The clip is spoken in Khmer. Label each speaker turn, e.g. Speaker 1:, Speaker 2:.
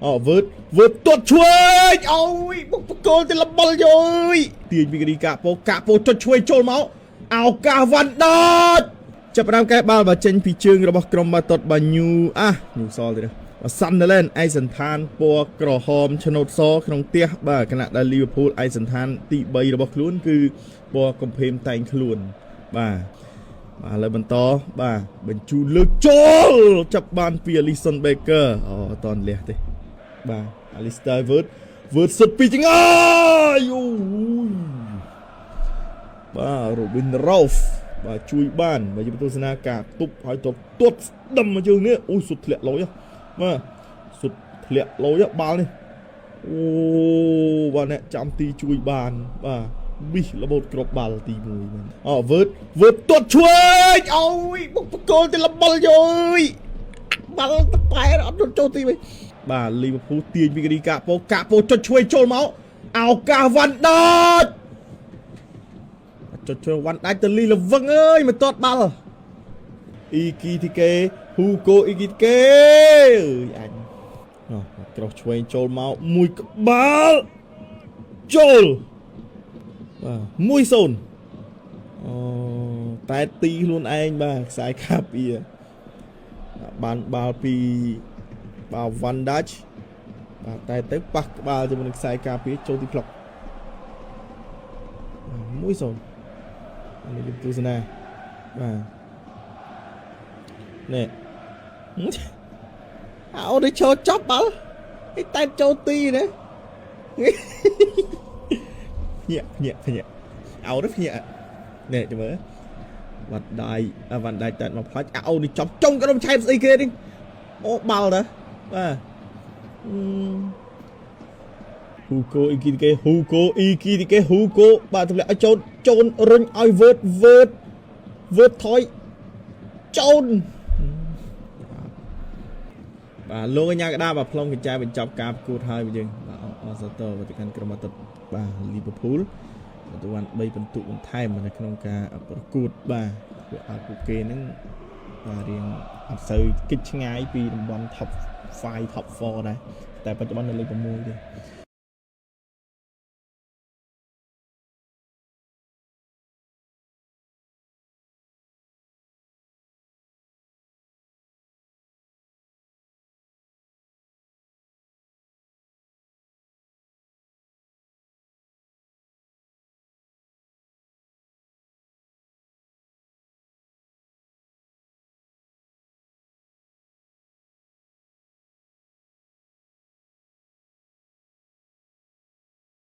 Speaker 1: vượt tuột chuối ôi bốc cô tên là ball rồi tiền bị đi cả po tuột chuối trôi máu ao cả văn đátចាប់ផ្ដើមកែបាល់បើចេញពីជើងរបស់ក្រុមបាល់ទាត់បាញូញូសល់ទៀតបើសាន់ឡែនឯកសន្តានពណ៌ក្រហមឆ្នោតសក្នុងផ្ទះបាទគណៈដែលលីវើពូលឯកសន្តានទី3របស់ខ្លួនគឺពណ៌កំភេមតែងខ្លួនបាទឥឡូវបន្តបាទបញ្ជូនលើកចូលចាប់បានពី Alisson Becker អត់តន់លះទេបាទ Alistair vượtសុទ្ធពីចង្អាយអូយបាទ Robin Rolf បាទជួយបានបើយើងទស្សនាការទប់ឲ្យទាត់ស្ដុំមកជើងនេះអូយសុទ្ធធ្លាក់លុយបាទសុទ្ធធ្លាក់លុយបាល់នេះអូបាទអ្នកចាំទីជួយបានបាទវិសរបូតក្របបាល់ទី1មែនvượtទាត់ឆ្វេងអូយបុកបកលទៅលបលយយបាល់តប៉ែអត់ចូលទីវិញបាទលីវើពូលទាញពីរីកាពោចុចឆ្វេងចូលមកឱកាសវ៉ាន់ដាច់ចុចឆ្វេងវ៉ាន់ដាច់ទៅលីលវឹងអើយមិនទាត់បាល់អ៊ីគីធីកេហ៊ូកូអ៊ីគីធីកេអើយអញក្រោះឆ្វេងចូលមកមួយក្បាលចូលបាទ1-0តែទីខ្លួនឯងបាទខ្សែខាពីបានបាល់ពីបាល់វ៉ាន់ដាច់បាទតែទៅប៉ះក្បាលជាមួយនឹងខ្សែការពារចូលទីផ្លុក1-0នេះទស្សនាបាទនេះអូនេះចូលចប់បាល់ឯតែចូលទីណាភ្ញាក់អោទៅភ្ញាក់នេះចាំមើលវ៉ាន់ដាច់តែមកផ្លាច់អូនេះចប់ចុងក្រុមឆែបស្អីគេនេះអូបាល់តាបាទហ៊ូកូអ៊ីគីទីកេហ៊ូកូបាទទម្លាក់ឲ្យចូលរុញឲ្យវើតថយចូលបាទលោកអញ្ញាកដាបាទផ្លុំកញ្ចែបញ្ចប់ការប្រកួតហើយយើងបាទអរសាទរទៅកាន់ក្រុមបាល់ទាត់បាទលីវើពូលទទួលបាន3ពិន្ទុបន្ថែមនៅក្នុងការប្រកួតបាទពួកឲ្យពួកគេហ្នឹងបាទរៀងអត់សូវគិតឆ្ងាយពីតំបន់ top 5 top 4 ដែរតែបច្ចុប្បន្ននៅលេខ6ទេ